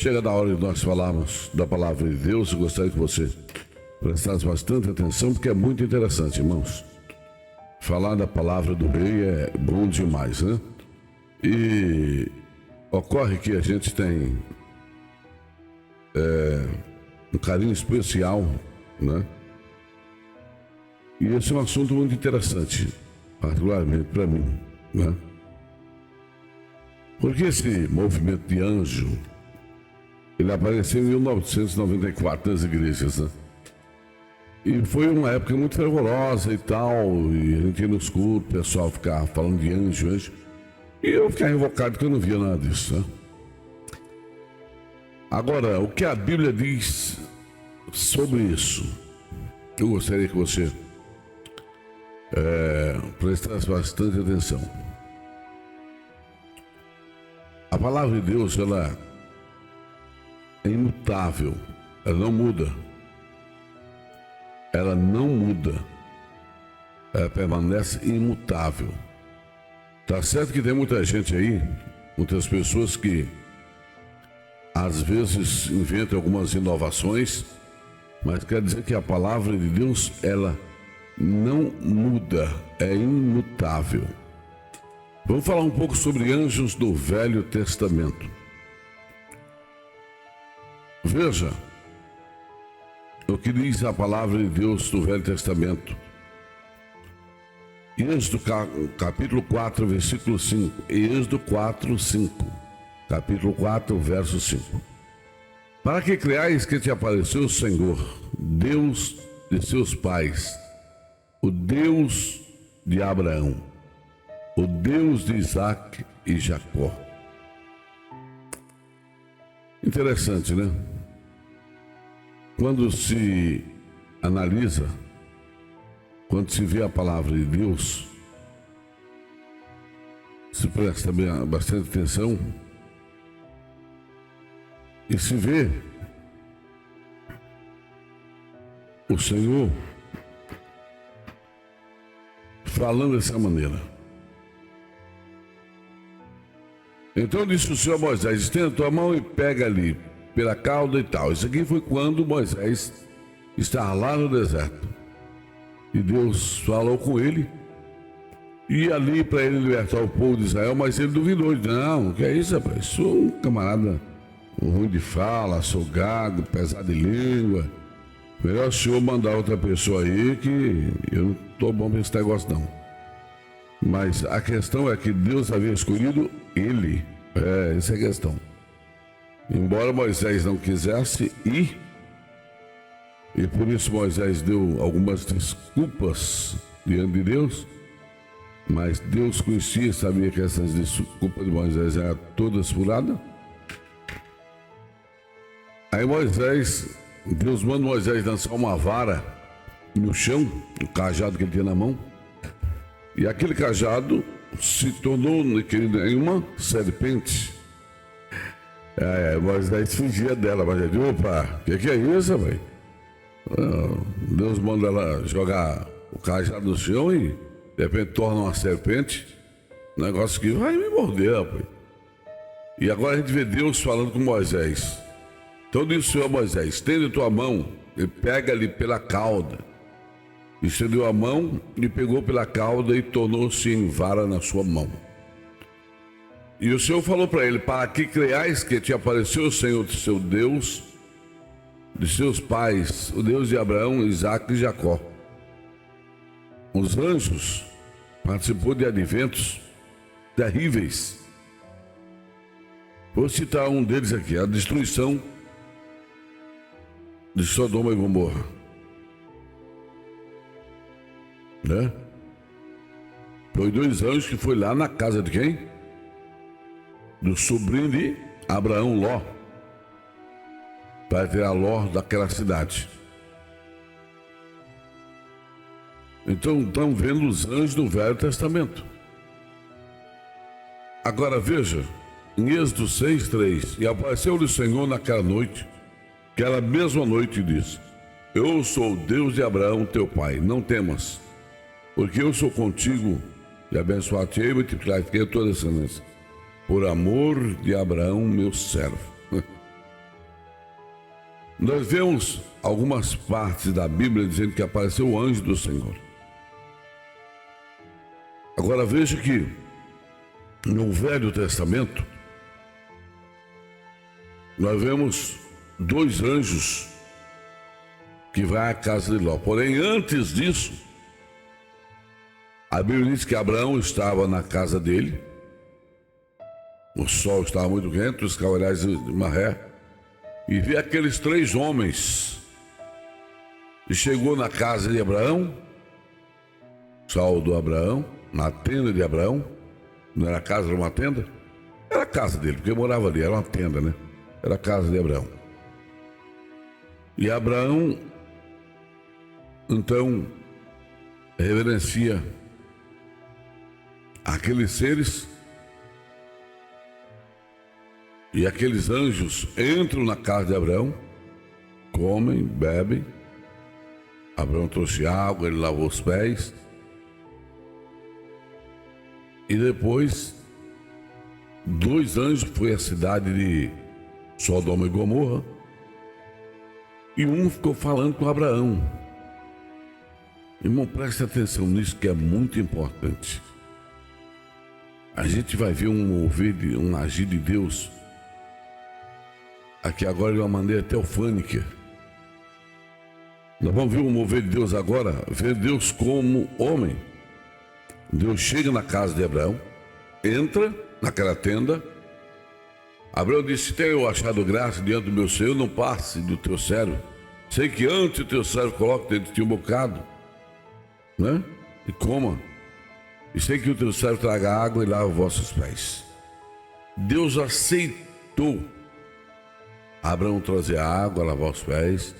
Chega da hora de nós falarmos da palavra de Deus. Eu gostaria que você prestasse bastante atenção, porque é muito interessante, irmãos. Falar da palavra do rei é bom demais, né? E ocorre que a gente tem um carinho especial, né? E esse é um assunto muito interessante, particularmente para mim, né? Porque esse movimento de anjo, ele apareceu em 1994 nas igrejas, né? E foi uma época muito fervorosa e tal, e a gente ia nos cultos, o pessoal ficava falando de anjo, anjo. E eu ficava invocado que eu não via nada disso, né? Agora, o que a Bíblia diz sobre isso? Eu gostaria que você prestasse bastante atenção. A palavra de Deus, ela é imutável, ela não muda. Ela não muda, ela permanece imutável. Tá certo que tem muita gente aí, muitas pessoas que às vezes inventam algumas inovações, mas quer dizer que a palavra de Deus, ela não muda, é imutável. Vamos falar um pouco sobre anjos do Velho Testamento. Veja o que diz a palavra de Deus do Velho Testamento. Êxodo capítulo 4, versículo 5. Êxodo 4, 5. Capítulo 4, verso 5. Para que creais que te apareceu o Senhor, Deus de seus pais, o Deus de Abraão, o Deus de Isaac e Jacó. Interessante, né? Quando se analisa, quando se vê a palavra de Deus, se presta bastante atenção e se vê o Senhor falando dessa maneira. Então disse o Senhor a Moisés: estenda a tua mão e pega ali pela cauda e tal. Isso aqui foi quando Moisés estava lá no deserto. E Deus falou com ele. E ali para ele libertar o povo de Israel, mas ele duvidou. Ele disse: não, que é isso, rapaz? Sou um camarada ruim de fala, sou gago, pesado de língua. Melhor o senhor mandar outra pessoa aí, que eu não estou bom para esse negócio não. Mas a questão é que Deus havia escolhido ele. Essa é a questão. Embora Moisés não quisesse ir, e por isso Moisés deu algumas desculpas diante de Deus, mas Deus conhecia e sabia que essas desculpas de Moisés eram todas furadas. Aí Deus manda Moisés lançar uma vara no chão, o cajado que ele tinha na mão, e aquele cajado se tornou em uma serpente. Moisés fugia dela, mas ele disse: opa, o que é isso, velho? Deus manda ela jogar o cajado no chão e de repente torna uma serpente, negócio que vai me morder, rapaz. E agora a gente vê Deus falando com Moisés. Então disse o Senhor a Moisés: estende tua mão e pega ali pela cauda. Estendeu a mão e pegou pela cauda e tornou-se em vara na sua mão. E o Senhor falou para ele: para que creais que te apareceu o Senhor, seu Deus, de seus pais, o Deus de Abraão, Isaac e Jacó. Os anjos participou de adventos terríveis. Vou citar um deles aqui: a destruição de Sodoma e Gomorra, né? Foi 2 anjos que foi lá na casa de quem? Do sobrinho de Abraão, Ló, para tirar Ló daquela cidade. Então estão vendo os anjos do Velho Testamento. Agora veja, em Êxodo 6:3: e apareceu-lhe o Senhor naquela noite, aquela mesma noite, e disse: eu sou o Deus de Abraão teu pai, não temas, porque eu sou contigo, e abençoar-te-ei e multiplicar-te a tua descendência, por amor de Abraão meu servo. Nós vemos algumas partes da Bíblia dizendo que apareceu o anjo do Senhor. Agora veja que no Velho Testamento nós vemos 2 anjos que vão à casa de Ló. Porém, antes disso, a Bíblia diz que Abraão estava na casa dele, o sol estava muito quente, os cavaleiros de uma ré, e viu aqueles 3 homens. E chegou na casa de Abraão, saudou Abraão, na tenda de Abraão. Não era casa, era uma tenda? Era a casa dele, porque morava ali, era uma tenda, né? Era a casa de Abraão. E Abraão, então, reverencia aqueles seres, e aqueles anjos entram na casa de Abraão, comem, bebem. Abraão trouxe água, ele lavou os pés. E depois, 2 anjos foi à cidade de Sodoma e Gomorra, e um ficou falando com Abraão. Irmão, preste atenção nisso, que é muito importante. A gente vai ver um agir de Deus aqui agora de uma maneira teofânica. Nós vamos ver um mover de Deus agora, ver Deus como homem. Deus chega na casa de Abraão, entra naquela tenda. Abraão disse: se tenho achado graça diante do meu Senhor, não passe do teu servo. Sei que antes o teu servo coloca dentro de ti um bocado, né? E coma. E sei que o teu servo traga água e lava os vossos pés. Deus aceitou Abraão trazer água, lavar os pés.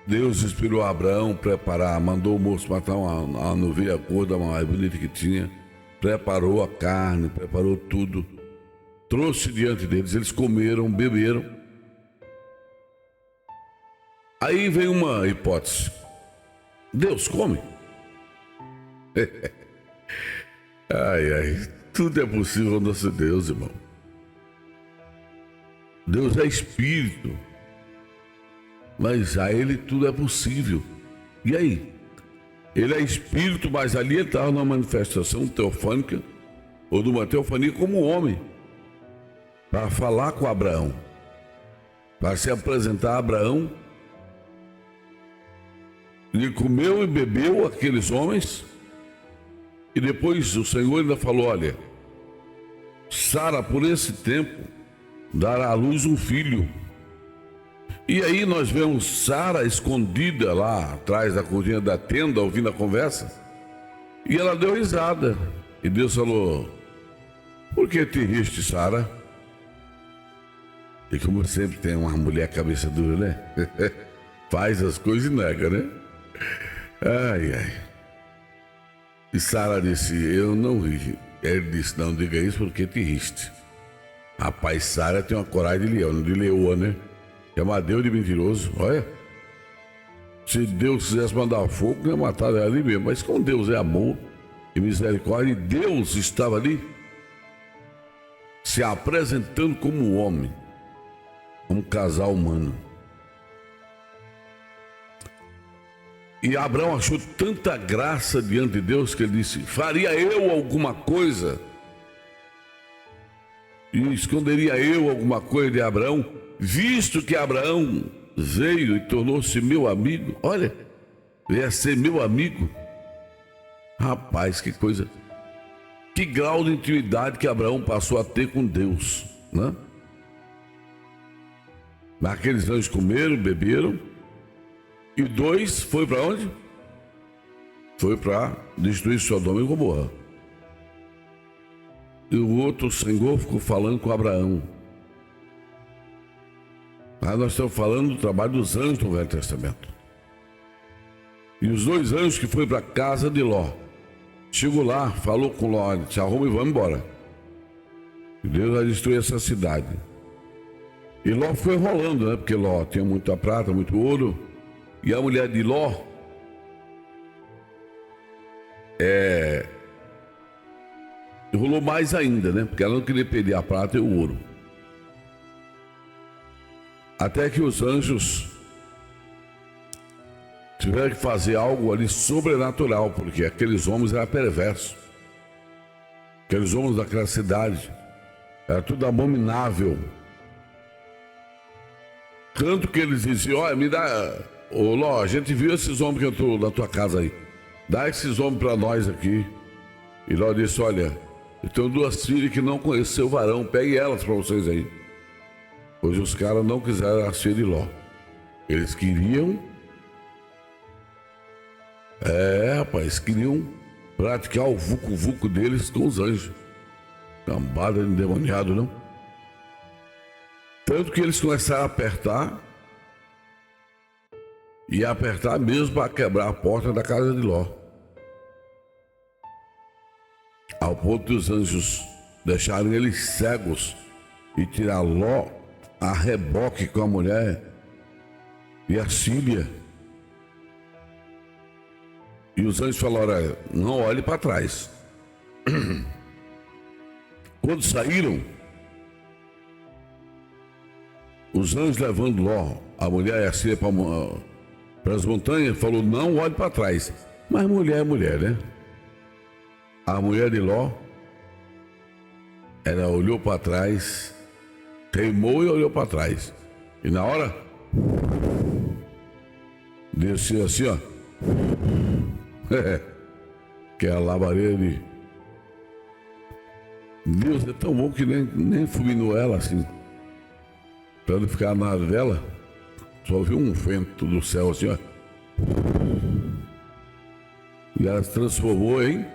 Deus inspirou Abraão a preparar, mandou o moço matar uma novilha, a cor da mais bonita que tinha, preparou a carne, preparou tudo, trouxe diante deles, eles comeram, beberam. Aí vem uma hipótese: Deus come? Ai, tudo é possível ao nosso Deus, irmão. Deus é espírito, mas a ele tudo é possível. E aí? Ele é espírito, mas ali ele estava numa manifestação teofânica, ou de uma teofania como homem, para falar com Abraão, para se apresentar a Abraão. Ele comeu e bebeu aqueles homens, e depois o Senhor ainda falou: olha, Sara por esse tempo dará à luz um filho. E aí nós vemos Sara escondida lá atrás da cortina da tenda, ouvindo a conversa, e ela deu risada. E Deus falou: por que te riste, Sara? E como sempre tem uma mulher cabeça dura, né? Faz as coisas e nega, né? Ai. E Sara disse: eu não ri. Ele disse: não diga isso porque te riste. Rapaz, Sara tem uma coragem de leão, não de leoa, né? Chama Deus de mentiroso. Olha, se Deus quisesse mandar fogo, não ia matar ela ali mesmo. Mas como Deus é amor e misericórdia, e Deus estava ali se apresentando como homem, como casal humano. E Abraão achou tanta graça diante de Deus que ele disse: faria eu alguma coisa? E esconderia eu alguma coisa de Abraão, visto que Abraão veio e tornou-se meu amigo? Olha, veio a ser meu amigo. Rapaz, que coisa, que grau de intimidade que Abraão passou a ter com Deus, né? Aqueles anjos comeram, beberam, e 2 foi para onde? Foi para destruir Sodoma e Gomorra. E o outro, o Senhor, ficou falando com Abraão. Mas nós estamos falando do trabalho dos anjos no Velho Testamento. E os 2 anjos que foram para a casa de Ló, chegou lá, falou com Ló: se arruma e vamos embora. E Deus vai destruir essa cidade. E Ló foi enrolando, né? Porque Ló tinha muita prata, muito ouro. E a mulher de Ló enrolou mais ainda, né? Porque ela não queria perder a prata e o ouro. Até que os anjos tiveram que fazer algo ali sobrenatural, porque aqueles homens eram perversos. Aqueles homens daquela cidade, era tudo abominável. Tanto que eles diziam, olha, me dá, ô Ló, a gente viu esses homens que entrou na tua casa aí. Dá esses homens para nós aqui. E Ló disse, olha, eu tenho 2 filhas que não conhecem seu varão, pegue elas para vocês aí. Hoje os caras não quiseram as filhas de Ló. Eles queriam, rapaz, queriam praticar o vucu-vucu deles com os anjos. Cambada de endemoniado, não? Tanto que eles começaram a apertar, e apertar mesmo para quebrar a porta da casa de Ló. Ao ponto dos anjos deixarem eles cegos e tirar Ló a reboque com a mulher e a filha. E os anjos falaram, olha, não olhe para trás. Quando saíram, os anjos levando Ló, a mulher e a filha para as montanhas, falou, não olhe para trás. Mas mulher é mulher, né? A mulher de Ló, ela olhou para trás, teimou e olhou para trás. E na hora, desceu assim, ó. Que é a labareda de Deus, é tão bom que nem fulminou ela assim. Para não ficar nada dela, só viu um vento do céu assim, ó. E ela se transformou em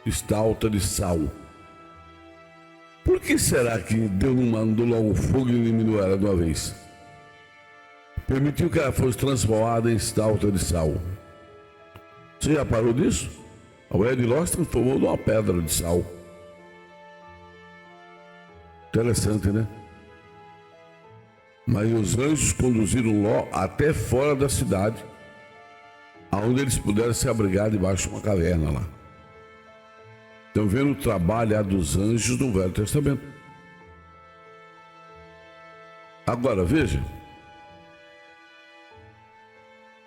estalta de sal. Por que será que Deus não mandou logo fogo e eliminou ela de uma vez? Permitiu que ela fosse transformada em estalta de sal. Você já parou disso? A mulher de Ló se transformou numa pedra de sal. Interessante, né? Mas os anjos conduziram Ló até fora da cidade, aonde eles puderam se abrigar debaixo de uma caverna lá. Estão vendo o trabalho dos anjos no Velho Testamento. Agora, veja.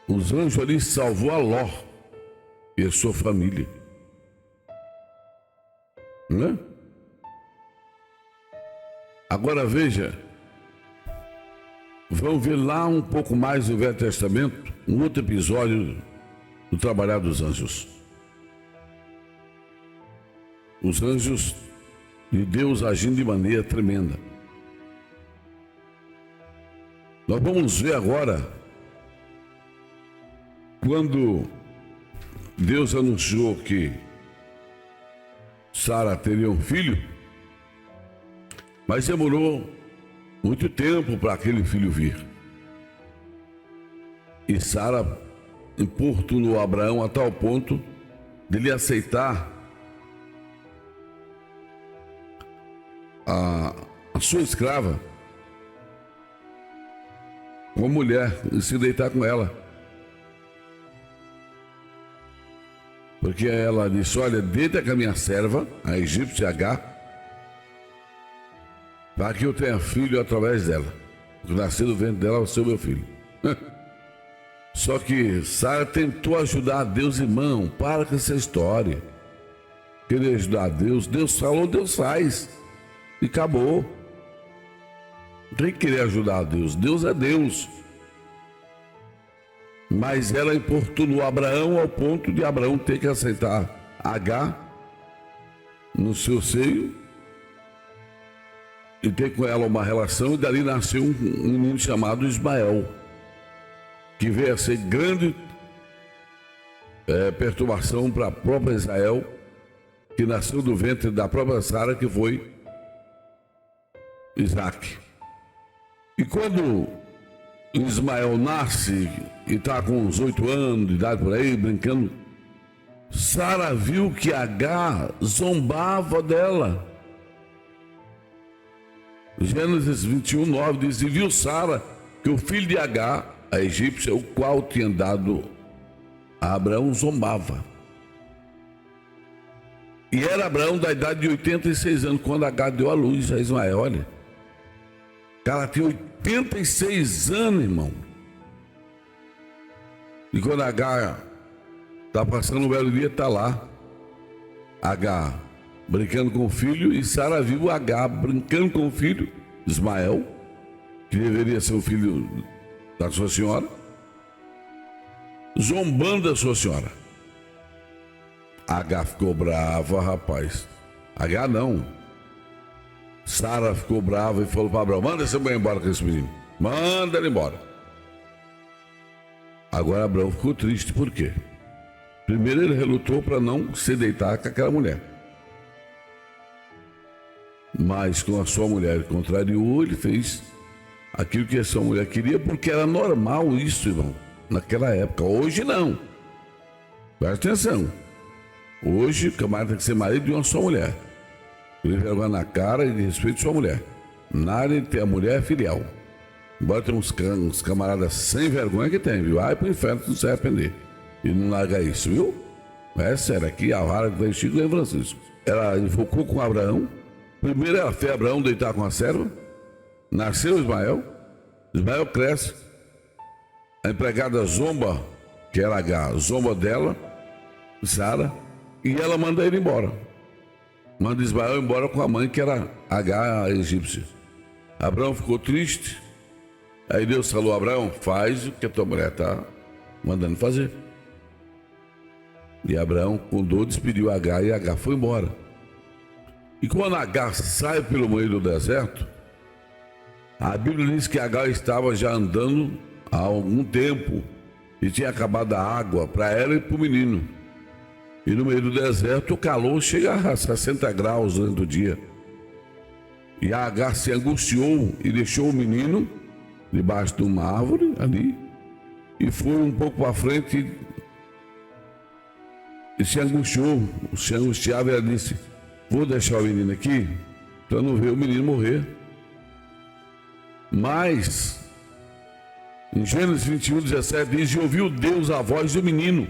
Os anjos ali salvou a Ló e a sua família. Né? Agora veja, vamos ver lá um pouco mais no Velho Testamento, um outro episódio do trabalhar dos anjos. Os anjos de Deus agindo de maneira tremenda. Nós vamos ver agora, quando Deus anunciou que Sara teria um filho, mas demorou muito tempo para aquele filho vir. E Sara importunou Abraão a tal ponto de ele aceitar a sua escrava como mulher e se deitar com ela. Porque ela disse, olha, deita com a minha serva, a egípcia Agar, para que eu tenha filho através dela. O nascer do ventre dela vai ser o meu filho. Só que Sara tentou ajudar a Deus, irmão. Para com essa história. Querer ajudar a Deus, Deus falou, Deus faz. E acabou. Não tem que querer ajudar a Deus. Deus é Deus. Mas ela importunou Abraão ao ponto de Abraão ter que aceitar Agar no seu seio e ter com ela uma relação, e dali nasceu um menino chamado Ismael, que veio a ser grande perturbação para a própria Israel, que nasceu do ventre da própria Sara, que foi Isaac. E quando Ismael nasce e está com uns 8 anos de idade por aí, brincando, Sara viu que Agar zombava dela. Gênesis 21, 9 diz, e viu Sara que o filho de Agar, a egípcia, o qual tinha dado a Abraão, zombava. E era Abraão da idade de 86 anos, quando Agar deu a luz a Ismael. Olha, Ela tinha 86 anos, irmão. E quando H está passando um belo dia, está lá. H brincando com o filho e Sara viu H brincando com o filho, Ismael, que deveria ser o filho da sua senhora, zombando da sua senhora. H ficou brava, rapaz. H não. Sara ficou brava e falou para Abraão: manda essa mulher embora com esse menino. Manda ele embora. Agora Abraão ficou triste, por quê? Primeiro ele relutou para não se deitar com aquela mulher. Mas com a sua mulher contrariou, ele fez aquilo que a sua mulher queria, porque era normal isso, irmão, naquela época. Hoje não. Presta atenção. Hoje o camarada tem que ser marido de uma só mulher. Ele vergonha na cara e de respeito à sua mulher. Na área de ter a mulher filial. Embora tenha uns camaradas sem vergonha que tem, viu? Vai pro inferno se não se arrepender. E não larga isso, viu? É sério, aqui a vara do Chico e Francisco. Ela enfocou com Abraão. Primeiro ela fez Abraão deitar com a serva. Nasceu Ismael. Ismael cresce. A empregada zomba, que era H, zomba dela, Sara, e ela manda ele embora. Manda Ismael embora com a mãe, que era H, a egípcia. Abraão ficou triste. Aí Deus falou: Abraão, faz o que a tua mulher está mandando fazer. E Abraão, com dor, despediu H e H foi embora. E quando H sai pelo meio do deserto, a Bíblia diz que H estava já andando há algum tempo e tinha acabado a água para ela e para o menino. E no meio do deserto o calor chega a 60 graus durante o dia. E a H se angustiou e deixou o menino debaixo de uma árvore ali e foi um pouco para frente e se angustiou, se angustiava, e ela disse: vou deixar o menino aqui para não ver o menino morrer. Mas em Gênesis 21:17 diz: e ouviu Deus a voz do menino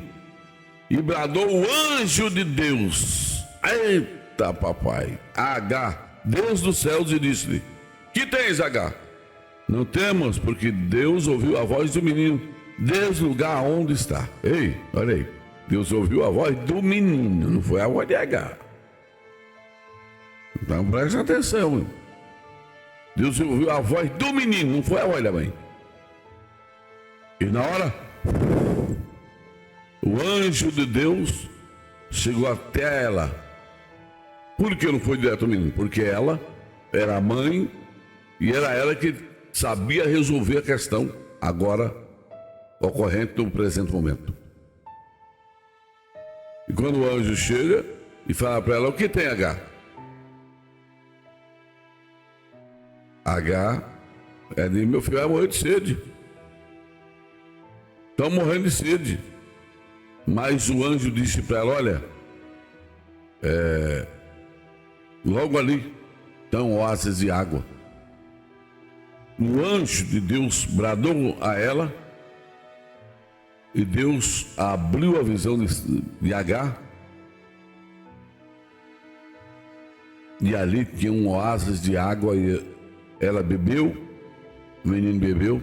e bradou o anjo de Deus. Eita papai, H, Deus dos céus, e disse-lhe: que tens, H? Não temos, porque Deus ouviu a voz do menino desde o lugar onde está. Ei, olha aí, Deus ouviu a voz do menino, não foi a voz de H. Então preste atenção. Deus ouviu a voz do menino, não foi a voz da mãe. E na hora, o anjo de Deus chegou até ela. Por que não foi direto ao menino? Porque ela era a mãe e era ela que sabia resolver a questão agora ocorrente no presente momento. E quando o anjo chega e fala para ela: o que tem, H? H, diz: meu filho vai morrer de sede. Estão morrendo de sede. Mas o anjo disse para ela: olha, logo ali estão oásis de água. O anjo de Deus bradou a ela e Deus abriu a visão de H, e ali tinha um oásis de água e ela bebeu, o menino bebeu,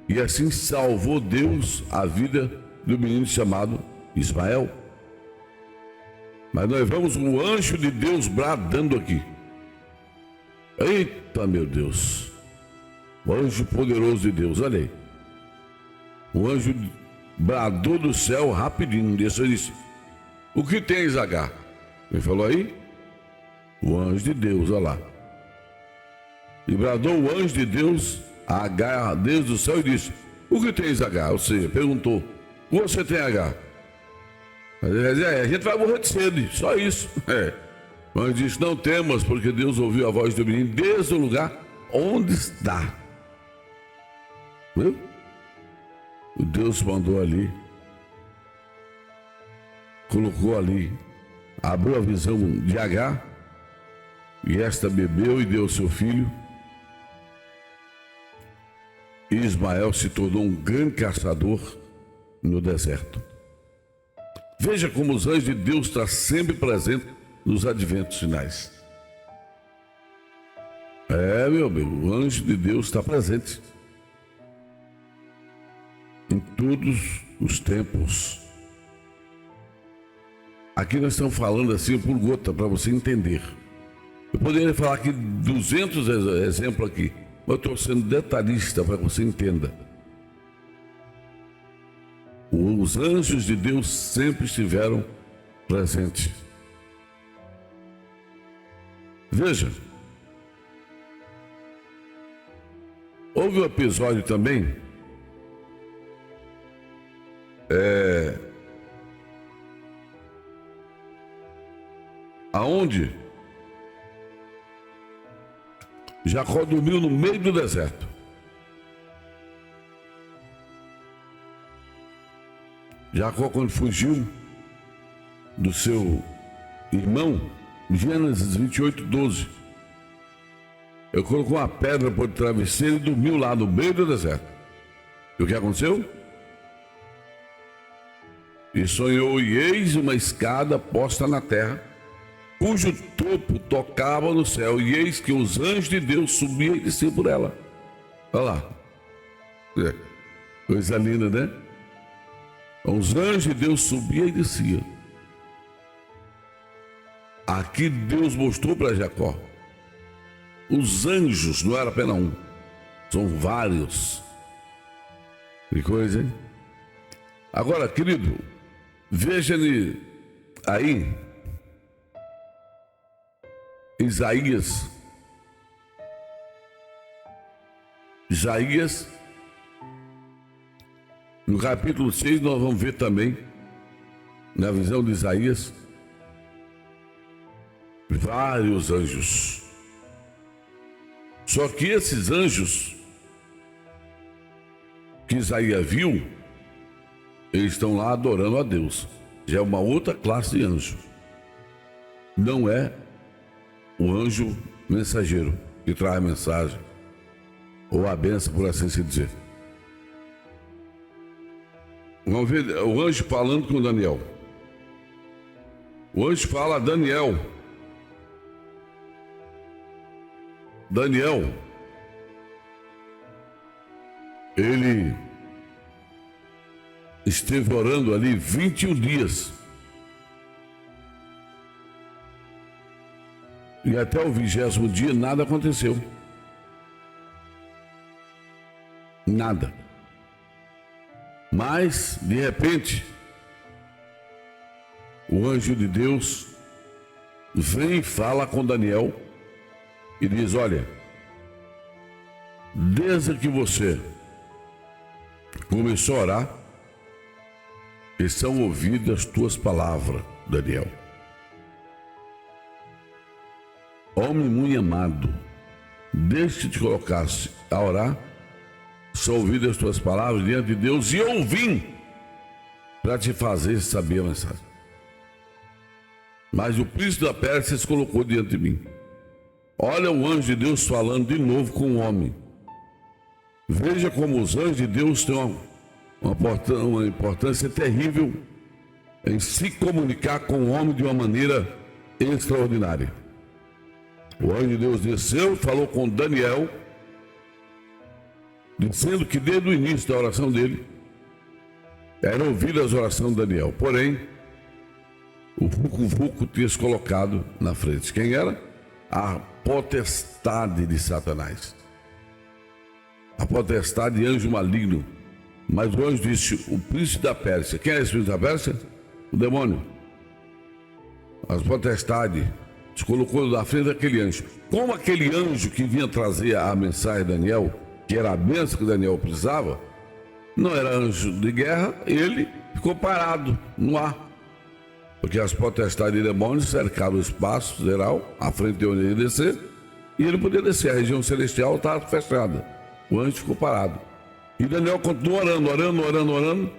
e assim salvou Deus a vida do menino chamado Ismael. Mas nós vemos o anjo de Deus bradando aqui. Eita, meu Deus! O anjo poderoso de Deus, olha aí. O anjo bradou do céu rapidinho, desceu e disse: o que tens, H? Ele falou aí? O anjo de Deus, olha lá. E bradou o anjo de Deus a H, desde o céu, e disse: o que tens, H? Ou seja, perguntou: o que você tem, H? Mas ele dizia: a gente vai morrer de sede, só isso. Mas disse: não temas, porque Deus ouviu a voz do menino desde o lugar onde está. Viu? O Deus mandou ali, colocou ali, abriu a visão de H, e esta bebeu e deu seu filho. E Ismael se tornou um grande caçador no deserto. Veja como os anjos de Deus estão sempre presentes nos adventos finais. Meu amigo, o anjo de Deus está presente em todos os tempos. Aqui nós estamos falando assim por gota, para você entender. Eu poderia falar aqui 200 exemplos aqui, mas eu estou sendo detalhista para que você entenda. Os anjos de Deus sempre estiveram presentes. Veja, houve um episódio também aonde Jacó dormiu no meio do deserto. Jacó, quando fugiu do seu irmão, Gênesis 28, 12, ele colocou uma pedra por travesseiro e dormiu lá no meio do deserto. E o que aconteceu? E sonhou, e eis uma escada posta na terra, cujo topo tocava no céu, e eis que os anjos de Deus subiam e desciam por ela. Olha lá. Coisa linda, né? Os anjos de Deus subiam e desciam. Aqui Deus mostrou para Jacó. Os anjos não era apenas um, são vários. Que coisa, hein? Agora, querido, veja aí, Isaías, no capítulo 6, nós vamos ver também, na visão de Isaías, vários anjos. Só que esses anjos que Isaías viu, eles estão lá adorando a Deus. Já é uma outra classe de anjo. Não é o anjo mensageiro que traz a mensagem ou a bênção, por assim se dizer. Vamos ver o anjo falando com Daniel. O anjo fala a Daniel. Daniel, ele esteve orando ali 21 dias. E até o 20º dia nada aconteceu. Nada. Mas, de repente, o anjo de Deus vem e fala com Daniel e diz: olha, desde que você começou a orar, estão ouvidas as tuas palavras, Daniel. Homem muito amado, desde que te colocasse a orar, são ouvidas as tuas palavras diante de Deus, e eu vim para te fazer saber a mensagem. Mas o príncipe da Pérsia se colocou diante de mim. Olha o anjo de Deus falando de novo com o homem. Veja como os anjos de Deus têm uma importância terrível em se comunicar com o homem de uma maneira extraordinária. O anjo de Deus desceu e falou com Daniel, dizendo que desde o início da oração dele, eram ouvidas as orações de Daniel. Porém, o Vucu tinha se colocado na frente. Quem era? A potestade de Satanás. A potestade de anjo maligno. Mas o anjo disse: o príncipe da Pérsia. Quem é esse príncipe da Pérsia? O demônio. As potestades se colocou na frente daquele anjo. Como aquele anjo que vinha trazer a mensagem de Daniel, que era a bênção que Daniel precisava, não era anjo de guerra, ele ficou parado no ar. Porque as potestades de demônios cercaram o espaço geral, à frente de onde ele ia descer, e ele podia descer. A região celestial estava fechada. O anjo ficou parado. E Daniel continuou orando,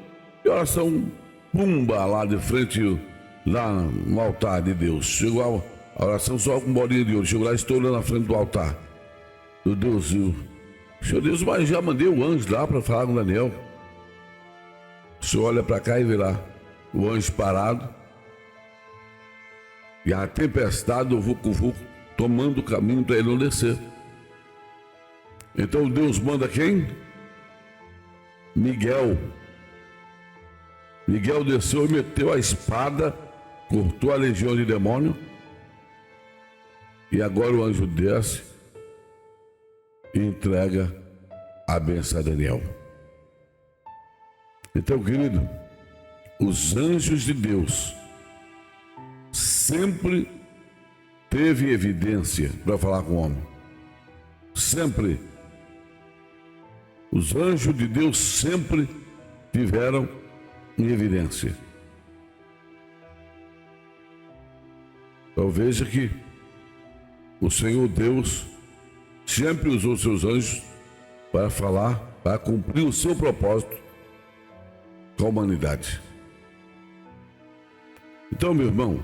e a oração, pumba, lá de frente, lá no altar de Deus. Chegou a oração só com bolinha de ouro. Chegou lá, estou na frente do altar do Deus. Senhor Deus, mas já mandei o anjo lá para falar com Daniel. O senhor olha para cá e vê lá o anjo parado, e a tempestade do Vucu tomando o caminho para ele não descer. Então Deus manda quem? Miguel. Miguel desceu e meteu a espada, cortou a legião de demônio. E agora o anjo desce e entrega a bênção a Daniel. Então, querido, os anjos de Deus sempre teve evidência para falar com o homem. Sempre. Os anjos de Deus sempre tiveram em evidência. Então veja que o Senhor Deus sempre usou seus anjos para falar, para cumprir o seu propósito com a humanidade. Então, meu irmão,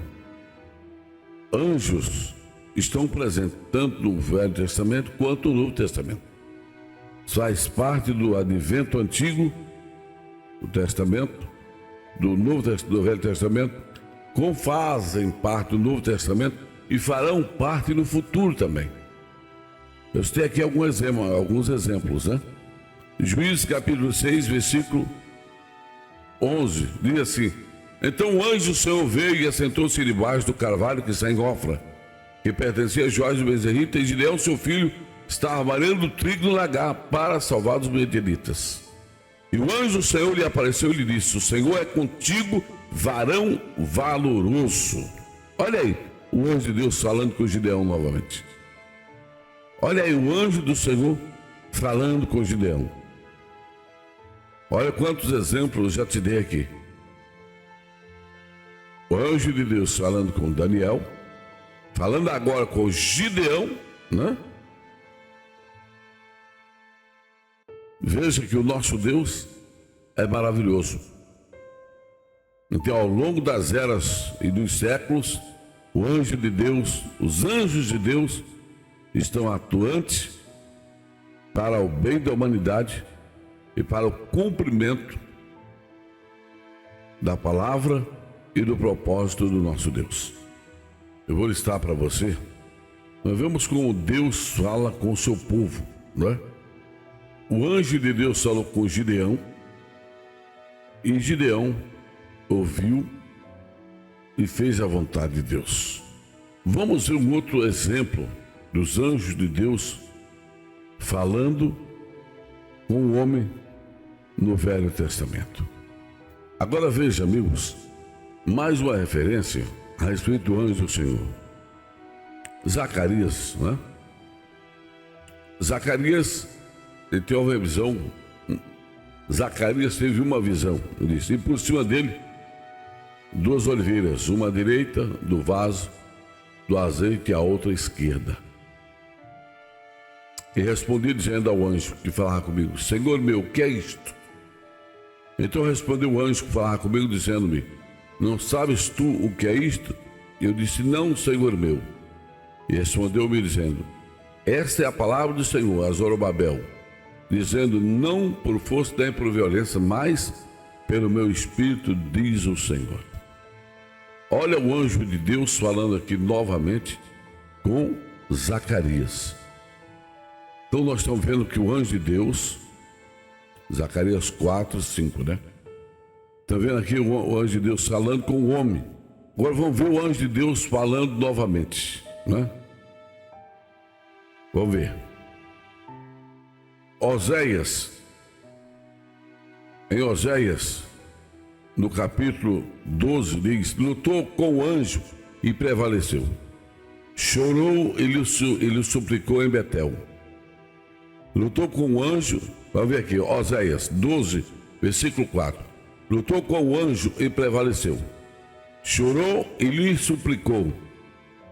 anjos estão presentes tanto no Velho Testamento quanto no Novo Testamento. Faz parte do advento antigo do Testamento, do Velho Testamento, como fazem parte do Novo Testamento e farão parte no futuro também. Eu citei aqui alguns exemplos, né? Juízes capítulo 6, versículo 11, diz assim: então o anjo do Senhor veio e assentou-se debaixo do carvalho que está em Ofra, que pertencia a Joás de Bezerrita, e Gideão, seu filho, estava malhando trigo no lagar para salvar os midianitas. E o anjo do Senhor lhe apareceu e lhe disse: o Senhor é contigo, varão valoroso. Olha aí, o anjo de Deus falando com Gideão novamente. Olha aí, o anjo do Senhor falando com Gideão. Olha quantos exemplos já te dei aqui. O anjo de Deus falando com Daniel, falando agora com Gideão, né? Veja que o nosso Deus é maravilhoso. Então, ao longo das eras e dos séculos, o anjo de Deus, os anjos de Deus estão atuantes para o bem da humanidade e para o cumprimento da palavra e do propósito do nosso Deus. Eu vou listar para você. Nós vemos como Deus fala com o seu povo, não é? O anjo de Deus falou com Gideão, e Gideão ouviu e fez a vontade de Deus. Vamos ver um outro exemplo dos anjos de Deus falando com o homem no Velho Testamento. Agora veja, amigos, mais uma referência a respeito do anjo do Senhor. Zacarias, né? Zacarias, ele teve uma visão. Zacarias teve uma visão, ele disse, e por cima dele 2 oliveiras, uma à direita do vaso do azeite e a outra à esquerda. E respondi dizendo ao anjo que falava comigo: Senhor meu, o que é isto? Então respondeu o anjo que falava comigo dizendo-me: não sabes tu o que é isto? E eu disse: não, Senhor meu. E respondeu-me dizendo: esta é a palavra do Senhor a Zorobabel, dizendo: não por força nem por violência, mas pelo meu espírito, diz o Senhor. Olha o anjo de Deus falando aqui novamente com Zacarias. Então nós estamos vendo que o anjo de Deus, Zacarias 4, 5, né? Está vendo aqui o anjo de Deus falando com o homem. Agora vamos ver o anjo de Deus falando novamente, né? Vamos ver. Oséias. Em Oséias, no capítulo 12, diz: lutou com o anjo e prevaleceu. Chorou e lhe suplicou em Betel. Lutou com o anjo, vamos ver aqui, Oséias 12, versículo 4. Lutou com o anjo e prevaleceu. Chorou e lhe suplicou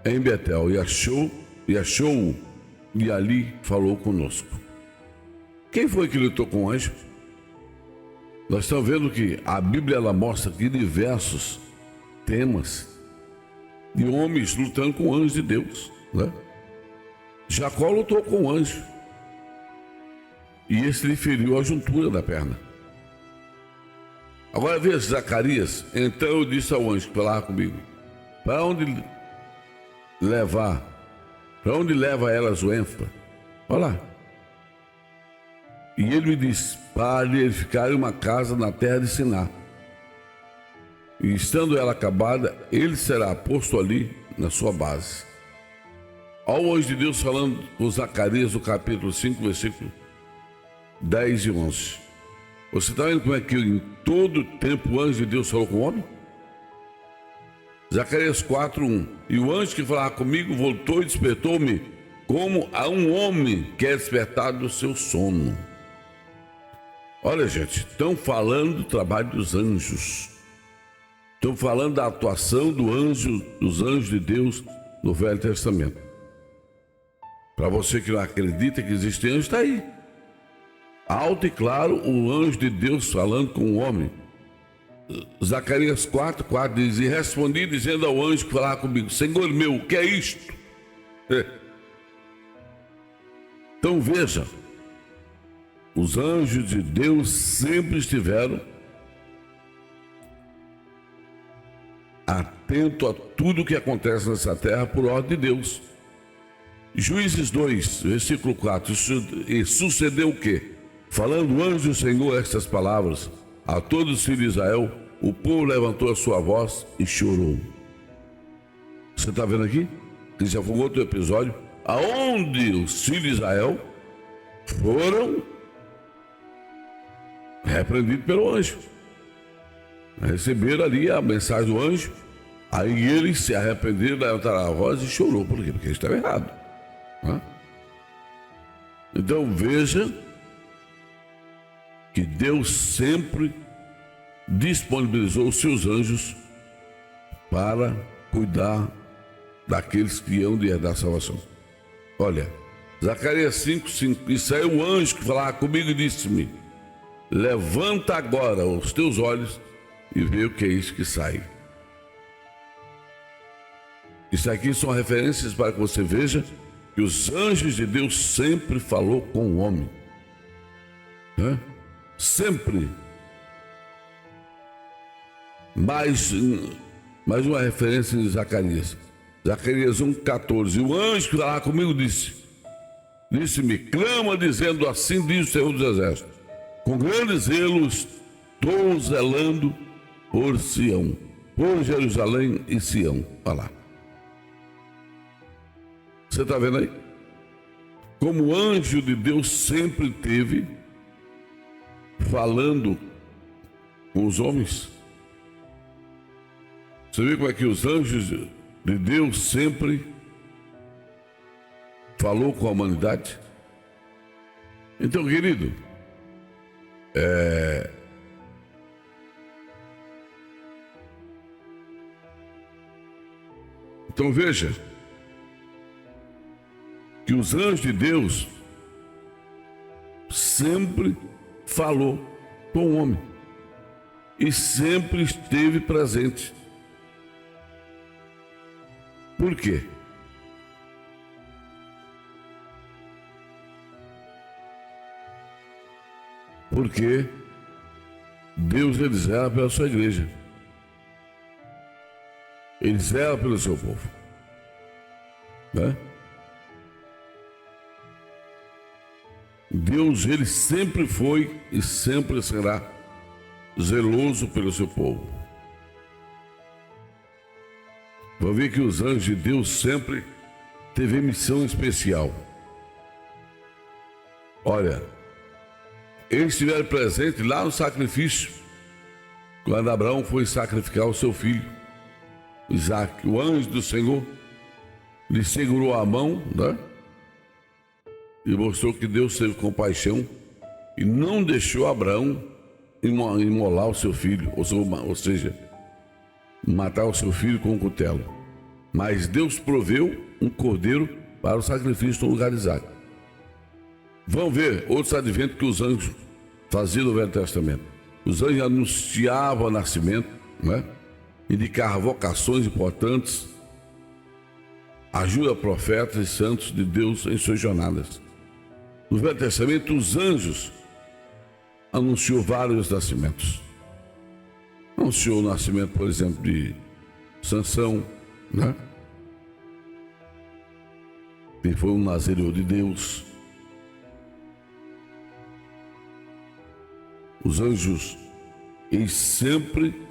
em Betel, e achou-o, e ali falou conosco. Quem foi que lutou com o anjo? Nós estamos vendo que a Bíblia ela mostra aqui diversos temas de homens lutando com o anjo de Deus, né? Jacó lutou com o anjo, e esse lhe feriu a juntura da perna. Agora veja Zacarias. Então eu disse ao anjo que falava comigo: para onde levar? Para onde leva elas o ênfalo? Olha lá. E ele me disse para lhe edificar uma casa na terra de Siná. E estando ela acabada, ele será posto ali na sua base. Ao anjo de Deus falando com Zacarias no capítulo 5, versículo 10 e 11. Você está vendo como é que em todo tempo o anjo de Deus falou com o homem? Zacarias 4, 1. E o anjo que falava comigo voltou e despertou-me como a um homem que é despertado do seu sono. Olha, gente, estão falando do trabalho dos anjos. Estão falando da atuação dos anjos de Deus no Velho Testamento. Para você que não acredita que existe anjo, está aí. Alto e claro, o anjo de Deus falando com o homem. Zacarias 4, 4 diz: e respondi dizendo ao anjo que falava comigo: Senhor meu, o que é isto? Então veja, os anjos de Deus sempre estiveram atentos a tudo o que acontece nessa terra por ordem de Deus. Juízes 2, versículo 4. E sucedeu o quê? Falando o anjo do Senhor estas palavras a todos os filhos de Israel, o povo levantou a sua voz e chorou. Você está vendo aqui? Que já foi outro episódio, aonde os filhos de Israel foram repreendidos pelo anjo. Receberam ali a mensagem do anjo, aí eles se arrependeram, levantaram a voz e chorou. Por quê? Porque eles estavam errados. Então veja que Deus sempre disponibilizou os seus anjos para cuidar daqueles que iam de herdar a salvação. Olha, Zacarias 5, 5. E saiu o anjo que falava comigo e disse-me: levanta agora os teus olhos e vê o que é isso que sai. Isso aqui são referências para que você veja que os anjos de Deus sempre falou com o homem. Sempre. Mais uma referência de Zacarias. Zacarias 1,14. O anjo que falava comigo disse-me: clama dizendo, assim diz o Senhor dos Exércitos, com grande zelo estou zelando por Sião, por Jerusalém e Sião. Olha lá. Você está vendo aí? Como o anjo de Deus sempre teve falando com os homens. Você vê como é que os anjos de Deus sempre falou com a humanidade? Então, querido, então veja que os anjos de Deus sempre falou com o homem e sempre esteve presente. Por quê? Porque Deus, ele zela pela sua igreja. Ele zela pelo seu povo. Né? Deus, ele sempre foi e sempre será zeloso pelo seu povo. Vamos ver que os anjos de Deus sempre teve missão especial. Olha, eles estiveram presentes lá no sacrifício, quando Abraão foi sacrificar o seu filho, Isaac. O anjo do Senhor lhe segurou a mão, né? E mostrou que Deus teve compaixão e não deixou Abraão imolar o seu filho, ou seja, matar o seu filho com um cutelo. Mas Deus proveu um cordeiro para o sacrifício no lugar de Isaac. Vamos ver outros adventos que os anjos faziam no Velho Testamento. Os anjos anunciavam o nascimento, né? Indicavam vocações importantes, ajuda a profetas e santos de Deus em suas jornadas. No Velho Testamento, os anjos anunciou vários nascimentos. Anunciou o nascimento, por exemplo, de Sansão, né? Que foi um nazireu de Deus. Os anjos, eles sempre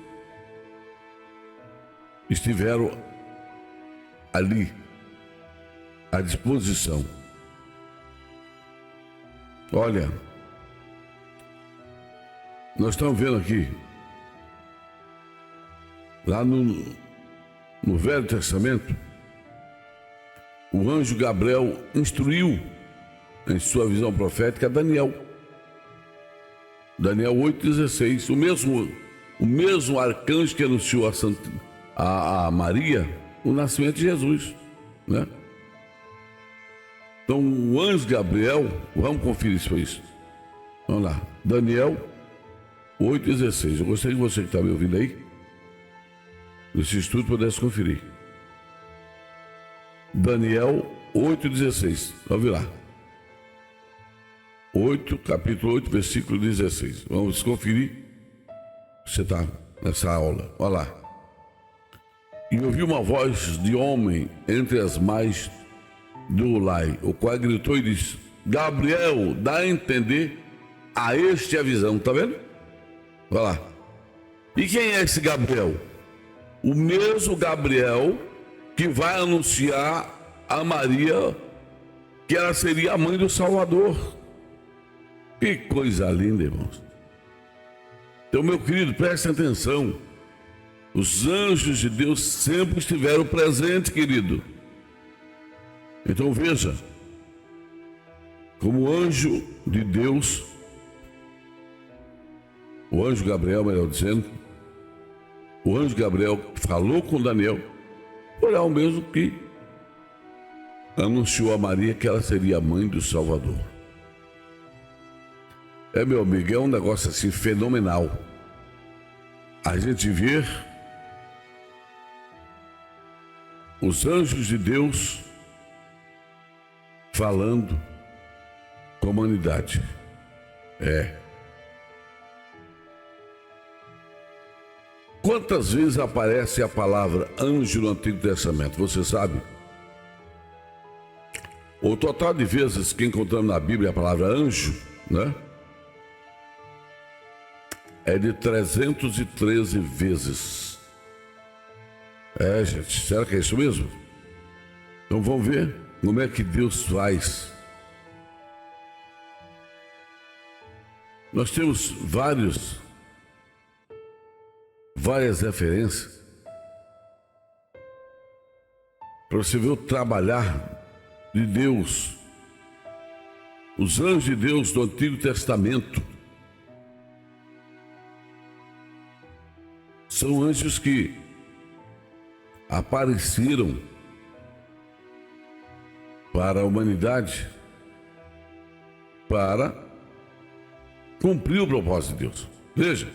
estiveram ali, à disposição. Olha, nós estamos vendo aqui, lá no Velho Testamento, o anjo Gabriel instruiu, em sua visão profética, Daniel. Daniel 8,16, o mesmo arcanjo que anunciou a Maria o nascimento de Jesus, né? Então, o anjo Gabriel, vamos conferir se foi isso. Vamos lá, Daniel 8,16. Eu gostaria que você que está me ouvindo aí, nesse estudo, pudesse conferir. Daniel 8,16. Vamos ver lá. Capítulo 8, versículo 16. Vamos conferir. Você está nessa aula. Olha lá. E ouvi uma voz de homem entre as mais do Ulai, o qual gritou e disse: Gabriel, dá a entender a este a visão. Está vendo? Olha lá. E quem é esse Gabriel? O mesmo Gabriel que vai anunciar a Maria que ela seria a mãe do Salvador. Que coisa linda, irmãos. Então, meu querido, preste atenção. Os anjos de Deus sempre estiveram presentes, querido. Então veja, como anjo de Deus, o anjo Gabriel, melhor dizendo, o anjo Gabriel falou com Daniel, foi o mesmo que anunciou a Maria que ela seria a mãe do Salvador. Meu amigo, é um negócio assim fenomenal. A gente vê os anjos de Deus falando com a humanidade. Quantas vezes aparece a palavra anjo no Antigo Testamento? Você sabe? O total de vezes que encontramos na Bíblia a palavra anjo, né? É de 313 vezes. Gente, será que é isso mesmo? Então vamos ver como é que Deus faz. Nós temos várias referências para você ver o trabalhar de Deus. Os anjos de Deus do Antigo Testamento são anjos que apareceram para a humanidade para cumprir o propósito de Deus. Veja,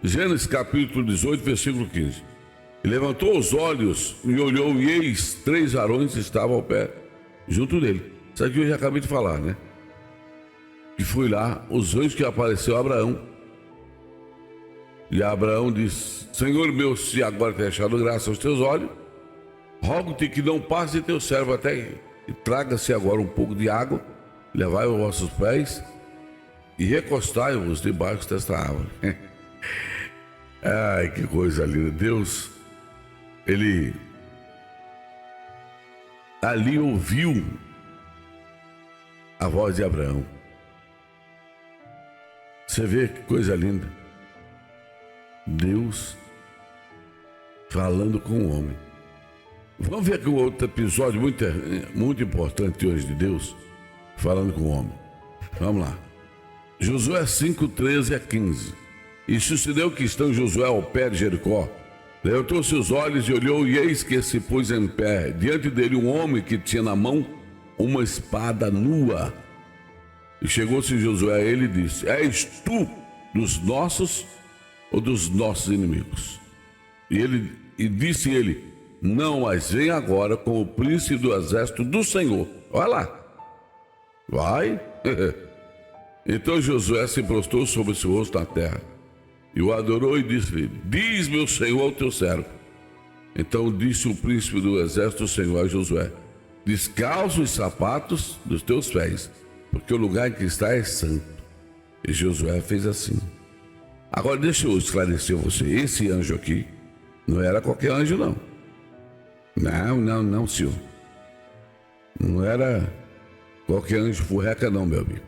Gênesis capítulo 18, versículo 15. E levantou os olhos e olhou, e eis 3 varões estavam ao pé junto dele. Isso aqui eu já acabei de falar, né? Que foi lá os anjos que apareceu a Abraão. E Abraão disse: Senhor meu, se agora tem achado graça aos teus olhos, rogo-te que não passe teu servo até e traga-se agora um pouco de água, levai os vossos pés e recostai-vos debaixo desta árvore. Ai, que coisa linda. Deus, ele ali ouviu a voz de Abraão. Você vê que coisa linda. Deus falando com o homem. Vamos ver aqui um outro episódio muito importante hoje de Deus falando com o homem. Vamos lá. Josué 5, 13 a 15. E sucedeu que, estando Josué ao pé de Jericó, levantou seus olhos e olhou, e eis que se pôs em pé diante dele um homem que tinha na mão uma espada nua. E chegou-se Josué a ele e disse: És tu dos nossos ou dos nossos inimigos? E disse ele: Não, mas vem agora com o príncipe do exército do Senhor. Olha lá. Vai. Então Josué se prostrou sobre o seu rosto na terra e o adorou e disse-lhe: Diz, meu Senhor, ao teu servo. Então disse o príncipe do exército do Senhor a Josué: Descalça os sapatos dos teus pés, porque o lugar em que está é santo. E Josué fez assim. Agora deixa eu esclarecer você, esse anjo aqui não era qualquer anjo não. Não, senhor. Não era qualquer anjo furreca não, meu amigo.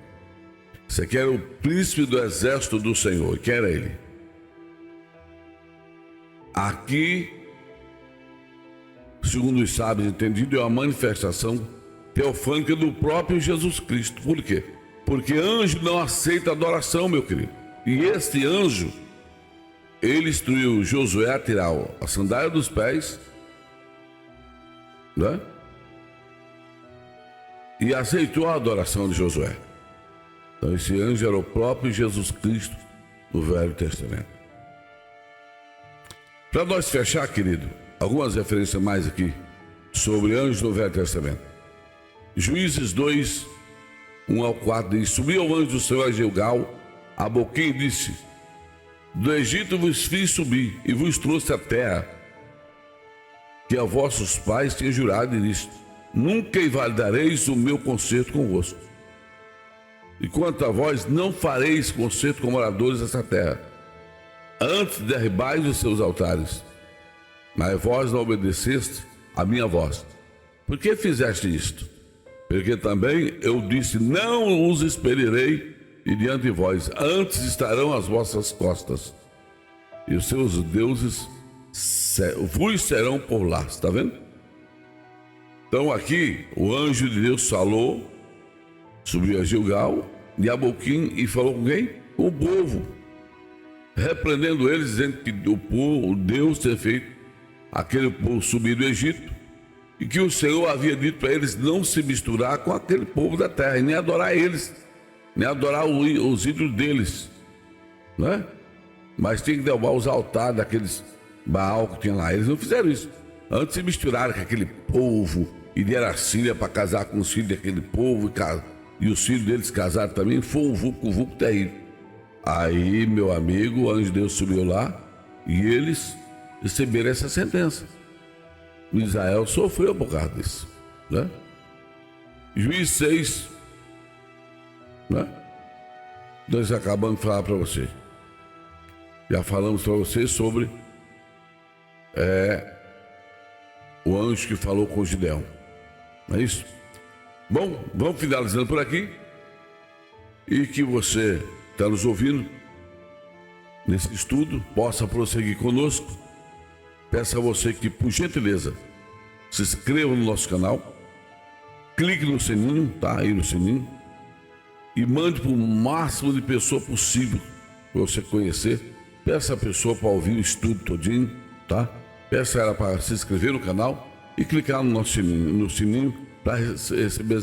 Isso aqui era o príncipe do exército do Senhor, que era ele. Aqui, segundo os sábios entendidos, é uma manifestação teofânica do próprio Jesus Cristo. Por quê? Porque anjo não aceita adoração, meu querido. E este anjo, ele instruiu Josué a tirar a sandália dos pés, né? E aceitou a adoração de Josué. Então esse anjo era o próprio Jesus Cristo no Velho Testamento. Para nós fechar, querido, algumas referências mais aqui sobre anjos no Velho Testamento. Juízes 2, 1 ao 4 diz: subiu o anjo do Senhor a Gilgal, a Boquim, e disse: do Egito vos fiz subir e vos trouxe a terra que a vossos pais tinham jurado, e disse: nunca invalidareis o meu concerto convosco. E quanto a vós, não fareis concerto com moradores dessa terra, antes derribais os seus altares. Mas vós não obedeceste a minha voz. Por que fizeste isto? Porque também eu disse: não os expelirei e diante de vós, antes estarão as vossas costas, e os seus deuses vos serão por lá. Está vendo? Então aqui o anjo de Deus falou, subiu a Gilgal e a Boquim, e falou com quem? Com o povo, repreendendo eles, dizendo que o povo, o Deus, tinha feito aquele povo subir do Egito, e que o Senhor havia dito para eles não se misturar com aquele povo da terra, e nem adorar eles, nem adorar os ídolos deles, né? Mas tem que derrubar os altares daqueles Baal que tinha lá. Eles não fizeram isso. Antes se misturaram com aquele povo e deram a Síria para casar com os filhos daquele povo, e os filhos deles casaram também. Foi um vulco terrível. Aí, meu amigo, o anjo de Deus subiu lá e eles receberam essa sentença. Israel sofreu por causa disso, né? Juízes 6, né? Nós acabamos de falar para você. Já falamos para você sobre o anjo que falou com Gideão. Não é isso? Bom, vamos finalizando por aqui. E que você está nos ouvindo nesse estudo possa prosseguir conosco. Peço a você que, por gentileza, se inscreva no nosso canal, clique no sininho, tá aí no sininho, e mande para o máximo de pessoa possível para você conhecer. Peça a pessoa para ouvir o estudo todinho, tá? Peça ela para se inscrever no canal e clicar no nosso sininho para receber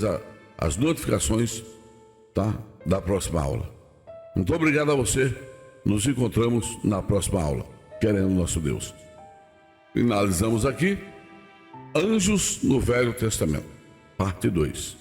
as notificações, tá? Da próxima aula. Muito obrigado a você. Nos encontramos na próxima aula, querendo nosso Deus. Finalizamos aqui Anjos no Velho Testamento, parte 2.